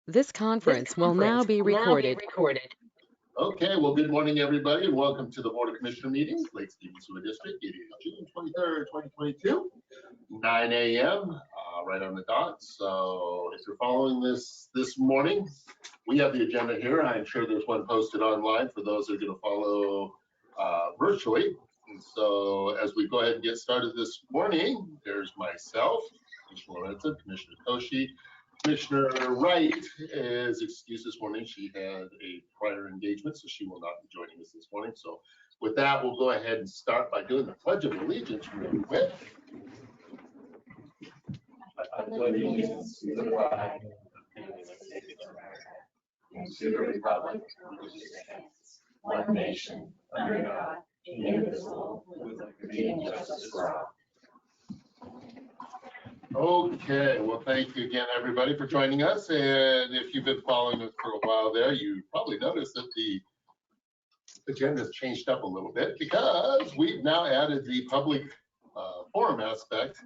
This conference will now be recorded. Okay, well, good morning, everybody, and welcome to the Board of Commissioner meeting, Lake Stevens Sewer District. It is June 23rd, 2022, 9 a.m., right on the dot. So if you're following this morning, we have the agenda here. I'm sure there's one posted online for those that are going to follow virtually. And so as we go ahead and get started this morning, there's myself, Commissioner Lorenzo, Commissioner Koshi. Commissioner Wright is excused this morning. She had a prior engagement, so she will not be joining us this morning. So with that, we'll go ahead and start by doing the Pledge of Allegiance real quick. I pledge allegiance to the flag and to the republic which stands one nation under God, indivisible, with liberty and justice for all. Okay, well, thank you again, everybody, for joining us. And if you've been following us for a while there, you probably noticed that the agenda has changed up a little bit because we've now added the public forum aspect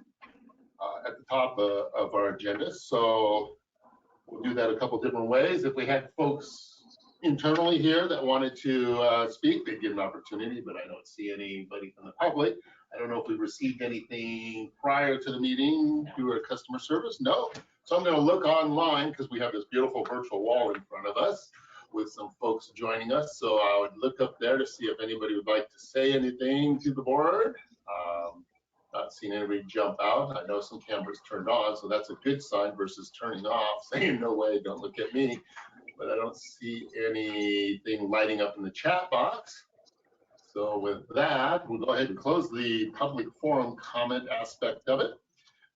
at the top of our agenda. So we'll do that a couple different ways. If we had folks internally here that wanted to speak, they'd get an opportunity, but I don't see anybody from the public. I don't know if we received anything prior to the meeting through our customer service. No. So I'm going to look online because we have this beautiful virtual wall in front of us with some folks joining us. So I would look up there to see if anybody would like to say anything to the board. Not seeing anybody jump out. I know some cameras turned on, so that's a good sign versus turning off, saying no way, don't look at me. But I don't see anything lighting up in the chat box. So with that, we'll go ahead and close the public forum comment aspect of it.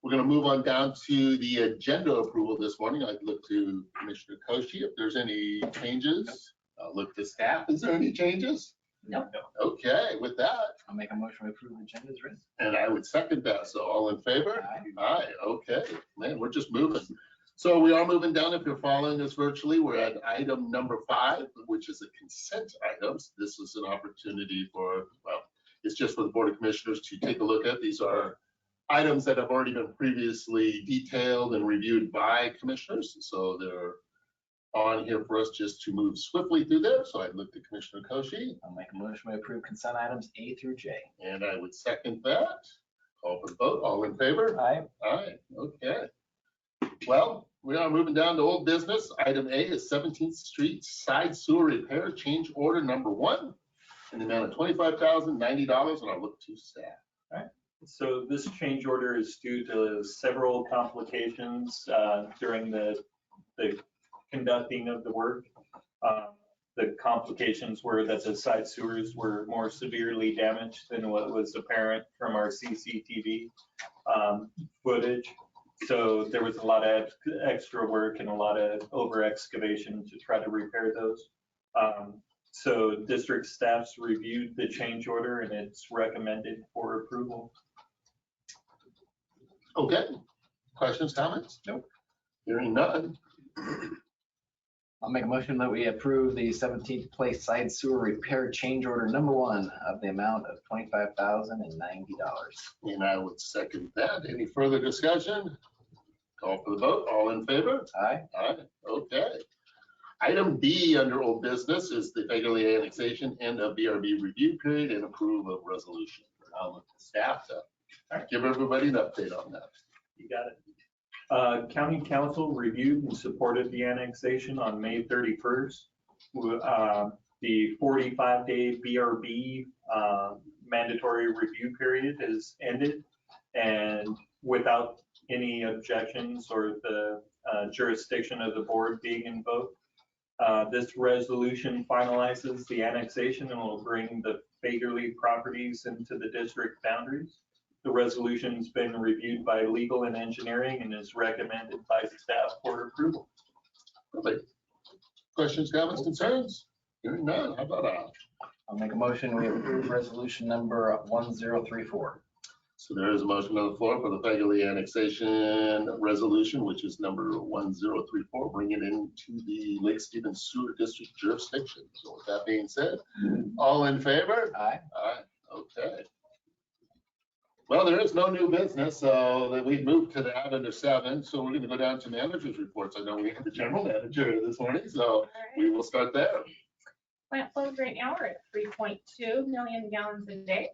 We're going to move on down to the agenda approval this morning. I'd look to Commissioner Koshi if there's any changes. I'll look to staff. Is there any changes? No. Okay, with that. I'll make a motion to approve the agenda as written. And I would second that. So all in favor? Aye. Aye. Okay. Man, we're just moving. So we are moving down. If you're following us virtually, we're at item number 5, which is the consent items. This is an opportunity for, well, it's just for the Board of Commissioners to take a look at. These are items that have already been previously detailed and reviewed by commissioners. So they're on here for us just to move swiftly through there. So I'd look to Commissioner Koshi. I'll make a motion to approve consent items A through J. And I would second that. Call for the vote. All in favor? Aye. Aye. Okay. Well, we are moving down to old business. Item A is 17th Street side sewer repair change order number 1 in the amount of $25,090, and I'll look to staff. All right. So this change order is due to several complications during the conducting of the work. The complications were that the side sewers were more severely damaged than what was apparent from our CCTV footage. So there was a lot of extra work and a lot of over excavation to try to repair those. So district staff's reviewed the change order and it's recommended for approval. Okay. Questions, comments? Nope. Hearing none. I'll make a motion that we approve the 17th place side sewer repair change order number 1 of the amount of $25,090. And I would second that. Any further discussion? Call for the vote. All in favor? Aye. Aye. Okay. Item B under old business is the Begley annexation and a BRB review period and approval of resolution. I'll look to staff to give everybody an update on that. You got it. County Council reviewed and supported the annexation on May 31st. The 45-day BRB mandatory review period is ended, and without any objections or the jurisdiction of the board being invoked, this resolution finalizes the annexation and will bring the Fagerly properties into the district boundaries. The resolution's been reviewed by legal and engineering and is recommended by staff for approval. Perfect. Questions, comments, concerns? Hearing none. How about I'll make a motion we approve resolution number 1034. So there is a motion on the floor for the Fagerly annexation resolution, which is number 1034, bringing it into the Lake Stevens Sewer District jurisdiction. So with that being said, all in favor? Aye. Aye. Okay. Well, there is no new business, so that we've moved to that under 7. So we're going to go down to managers reports. I know we have the general manager this morning, so we will start there. Plant flows right now are at 3.2 million gallons a day.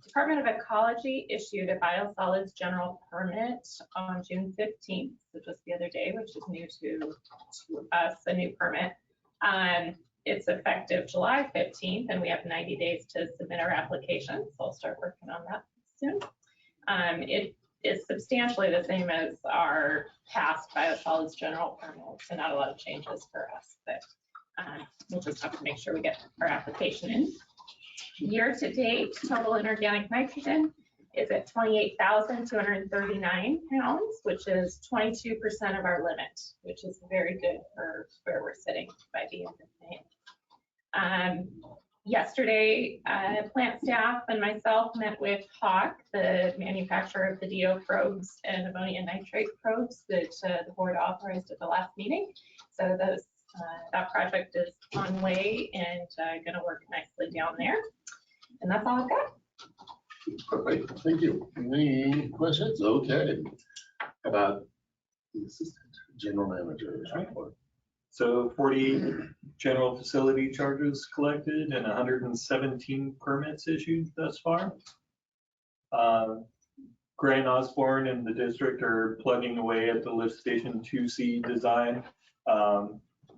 Department of Ecology issued a biosolids general permit on June 15th, so just the other day, which is new to us, a new permit. It's effective July 15th, and we have 90 days to submit our application, so I'll start working on that soon. It is substantially the same as our past biosolids general permit, so not a lot of changes for us, but we'll just have to make sure we get our application in. Year to date, total inorganic nitrogen is at 28,239 pounds, which is 22% of our limit, which is very good for where we're sitting by the end of May. Yesterday, plant staff and myself met with Hawk, the manufacturer of the DO probes and ammonium nitrate probes that the board authorized at the last meeting. So that project is on way and going to work nicely down there. And that's all I've got. Perfect, thank you. Any questions? Okay. How about the assistant general manager's report? So 48 general facility charges collected and 117 permits issued thus far. Grant Osborne and the district are plugging away at the lift station 2C design.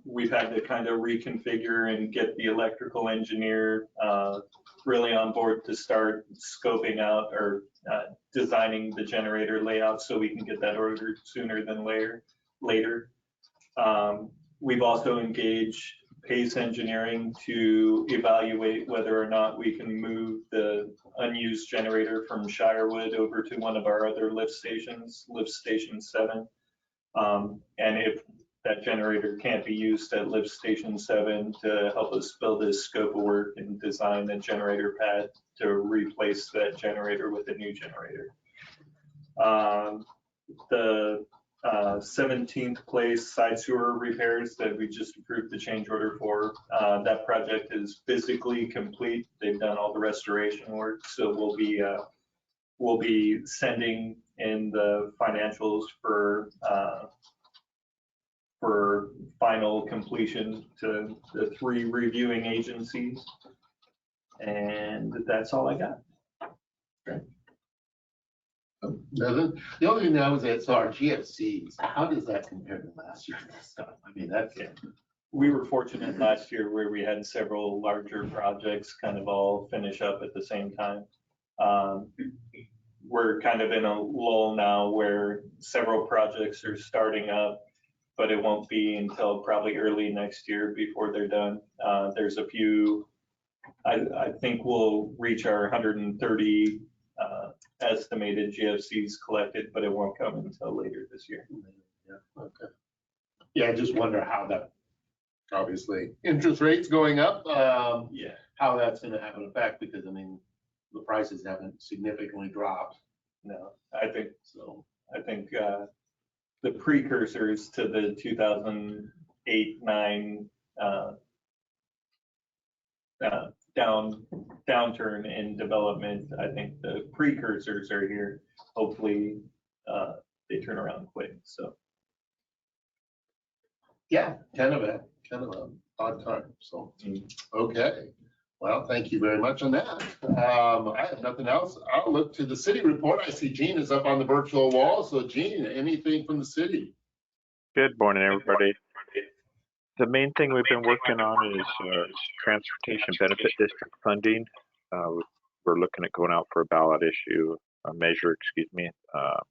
We've had to kind of reconfigure and get the electrical engineer really on board to start scoping out or designing the generator layout so we can get that ordered sooner than later. We've also engaged Pace Engineering to evaluate whether or not we can move the unused generator from Shirewood over to one of our other lift stations, lift station 7. And if that generator can't be used at lift station 7 to help us build this scope of work and design the generator pad to replace that generator with a new generator. The 17th place side sewer repairs that we just approved the change order for, that project is physically complete. They've done all the restoration work, so we'll be sending in the financials for final completion to the 3 reviewing agencies. And that's all I got. Okay. The only thing that was at our GFCs, how does that compare to last year's stuff? I mean, that's it. We were fortunate last year where we had several larger projects kind of all finish up at the same time. We're kind of in a lull now where several projects are starting up, but it won't be until probably early next year before they're done. There's a few, I think we'll reach our 130 estimated GFCs collected, but it won't come until later this year. Yeah, okay. Yeah, I just wonder how that, obviously, interest rates going up, Yeah. how that's going to have an effect, because I mean, the prices haven't significantly dropped. No, I think the precursors to the 2008-9 downturn in development, I think the precursors are here. Hopefully they turn around quick. So Yeah, kind of a odd time. So okay, well, thank you very much on that. I have nothing else. I'll look to the city report. I see Gene is up on the virtual wall. So Gene, anything from the city? Good morning, everybody. The main thing we've been working on is transportation benefit district funding. We're looking at going out for a ballot issue, a measure,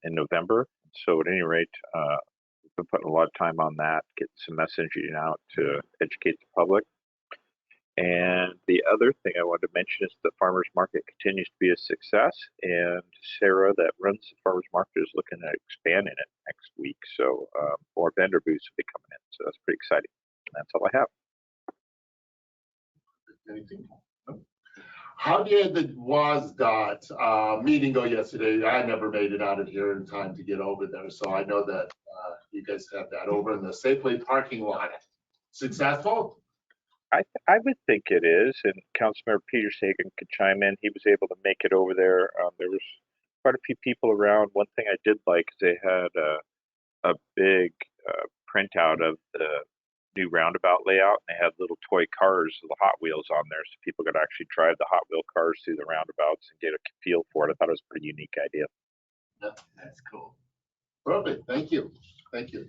in November. So at any rate, we've been putting a lot of time on that, getting some messaging out to educate the public. And the other thing I wanted to mention is the farmers market continues to be a success, and Sarah that runs the farmers market is looking at expanding it next week. So more vendor booths will be coming in. So that's pretty exciting. That's all I have. Anything? How did the WASDOT meeting go yesterday? I never made it out of here in time to get over there. So I know that you guys have that over in the Safeway parking lot. Successful? I would think it is, and Councilmember Peter Sagan could chime in. He was able to make it over there. There was quite a few people around. One thing I did like is they had a big printout of the new roundabout layout. And they had little toy cars, the Hot Wheels on there, so people could actually drive the Hot Wheel cars through the roundabouts and get a feel for it. I thought it was a pretty unique idea. That's cool. Perfect. Thank you. Thank you.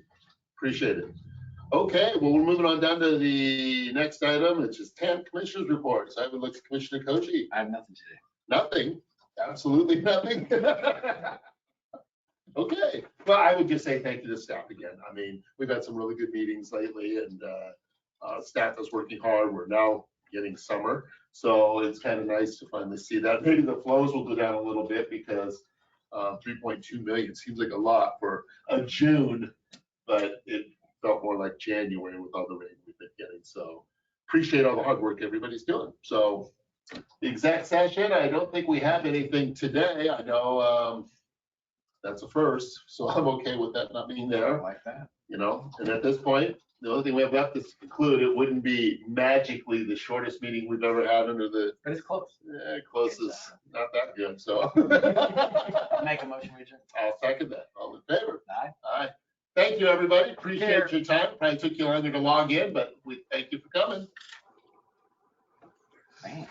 Appreciate it. Okay, well, we're moving on down to the next item, which is 10 commissioners reports. I would look at Commissioner Koji. I have nothing today. Nothing. Absolutely nothing. Okay. Well, I would just say thank you to staff again. I mean, we've had some really good meetings lately, and staff is working hard. We're now getting summer, so it's kind of nice to finally see that. Maybe the flows will go down a little bit because 3.2 million seems like a lot for a June, but it felt more like January with all the rain we've been getting. So appreciate all the hard work everybody's doing. So the exec session, I don't think we have anything today. I know that's a first, so I'm okay with that not being I there, like that. you know. And at this point, the only thing we have left is to conclude. It wouldn't be magically the shortest meeting we've ever had under the But it's close. close is not that good. So Make a motion, Richard. I'll second that. All in favor? Aye. Aye. Thank you, everybody. Appreciate Care. your time. Probably took you longer to log in, but we thank you for coming. Man.